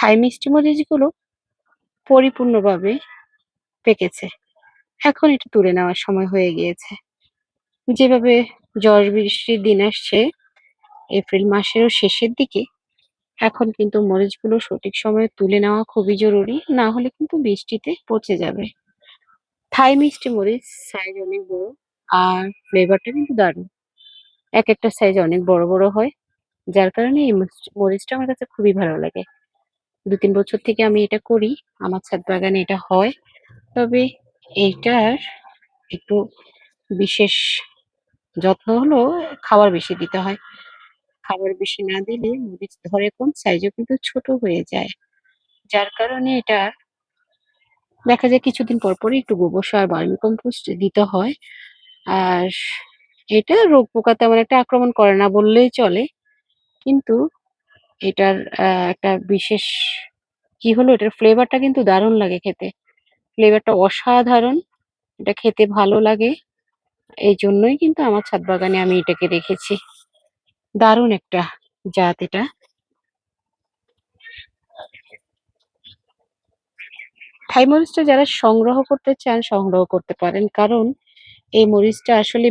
থাই মিষ্টি মরিচগুলো পরিপূর্ণভাবে পেকেছে। এখন এটা তুলে নেওয়ার সময় হয়ে গিয়েছে। যেভাবে ঝড় বৃষ্টির দিন আসছে এপ্রিল মাসেরও শেষের দিকে, এখন কিন্তু মরিচগুলো সঠিক সময়ে তুলে নেওয়া খুবই জরুরি। না হলে কিন্তু বৃষ্টিতে পচে যাবে। থাই মিষ্টি মরিচ সাইজ অনেক বড় আর ফ্লেভারটা কিন্তু দারুণ। একেকটা সাইজ অনেক বড়, বড় হয়। যার কারণে এই মরিচটা আমার কাছে খুবই ভালো লাগে। ২-৩ বছর থেকে আমি এটা করি। আমার ছাদ বাগানে এটা হয়। তবে এইটার একটু বিশেষ যত্ন হলো খাবার বেশি দিতে হয়। খাবার বেশি না দিলে মরিচ ধরে কম, সাইজও কিন্তু ছোট হয়ে যায়। যার কারণে এটা দেখা যায় কিছুদিন পর, পরই একটু গোবর সার, ভার্মি কম্পোস্ট দিতে হয়। আর এটা রোগ পোকা তেমন একটা আক্রমণ করে না বললেই চলে। কিন্তু এটার একটা বিশেষ কি হলো, এটার ফ্লেভারটা কিন্তু দারুণ লাগে খেতে। ফ্লেভারটা অসাধারণ। এটা খেতে ভালো লাগে। এইজন্যই কিন্তু আমার ছাদ বাগানে আমি এটাকে রেখেছি। দারুণ একটা জাত এটা। থাই মরিচটা যারা সংগ্রহ করতে চান সংগ্রহ করতে পারেন। কারণ এই মরিচটা আসলে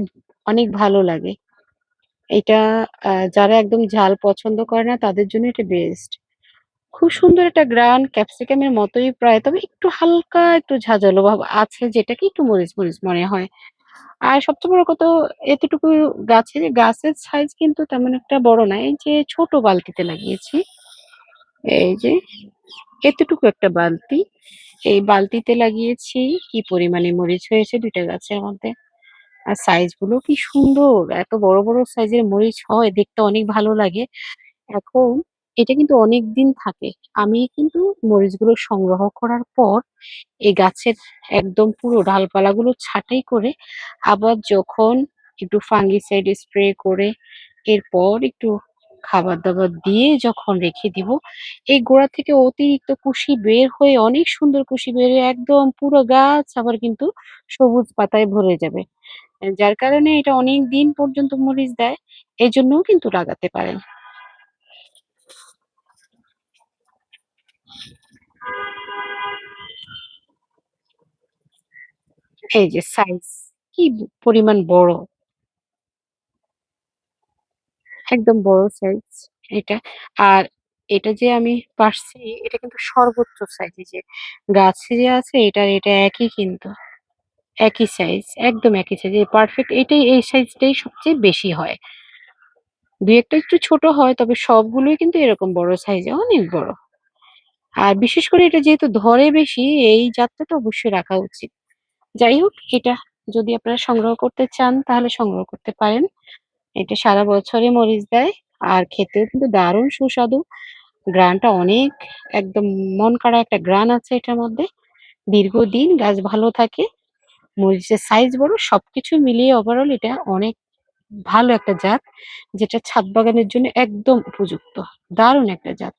অনেক ভালো লাগে। এটা যারা একদম ঝাল পছন্দ করে না তাদের জন্য এটা বেস্ট। খুব সুন্দর একটা গ্রান ক্যাপসিকামের মতোই প্রায়, তবে একটু হালকা একটু ঝাঁঝালো ভাব আছে যেটাকে একটু মরিচ, মরিচ মনে হয়। আর সবচেয়ে বড় কথা এতটুকু গাছের সাইজ কিন্তু তেমন একটা বড় না। এই যে ছোট বালতিতে লাগিয়েছি। এই যে এতটুকু একটা বালতি। এই বালতিতে লাগিয়েছি কি পরিমাণে মরিচ হয়েছে ২ টা গাছের মধ্যে। আর সাইজ গুলো কি সুন্দর! এত বড়, বড় সাইজের মরিচ হয়, দেখতে অনেক ভালো লাগে। এখন এটা কিন্তু অনেকদিন থাকে। আমি কিন্তু মরিচগুলো সংগ্রহ করার পর এই গাছের একদম পুরো ডালপালাগুলো ছাঁটাই করে আবার যখন একটু ফাঙ্গিসাইড স্প্রে করে এরপর একটু খাবার-দাবার দিয়ে যখন রেখে দিব, এই গোড়া থেকে অতিরিক্ত কুশি বের হয়ে অনেক সুন্দর কুশি বের হয়ে একদম পুরো গাছ আবার কিন্তু সবুজ পাতায় ভরে যাবে। যার কারণে এটা অনেকদিন পর্যন্ত মরিচ দেয়। এজন্যও কিন্তু লাগাতে পারেন। এই যে সাইজ কি পরিমাণ বড়, একদম বড় সাইজ এটা। আর এটা যে আমি পারছি এটা কিন্তু সর্বোচ্চ সাইজ। এই যে গাছে যে আছে এটা একই কিন্তু। একই সাইজ, একদম একই সাইজ। এই পারফেক্ট এই সাইজটাই সবচেয়ে বেশি হয়। ২-১ টা একটু ছোট হয় তবে সবগুলোই কিন্তু এরকম বড় সাইজে, অনেক বড়। আর বিশেষ করে এটা যেহেতু ধরে বেশি এই জাতটা তো অবশ্যই রাখা উচিত। যাই হোক, এটা যদি আপনারা সংগ্রহ করতে চান তাহলে সংগ্রহ করতে পারেন। এটা সারা বছরই মরিচ দেয়। আর খেতেও কিন্তু দারুণ সুস্বাদু। ঘ্রাণটা অনেক একদম মন কাড়া একটা ঘ্রাণ আছে এটার মধ্যে। দীর্ঘদিন গাছ ভালো থাকে। মরিচের সাইজ বড়, সবকিছু মিলিয়ে ওভারঅল এটা অনেক ভালো একটা জাত, যেটা ছাদ বাগানের জন্য একদম উপযুক্ত। দারুণ একটা জাত।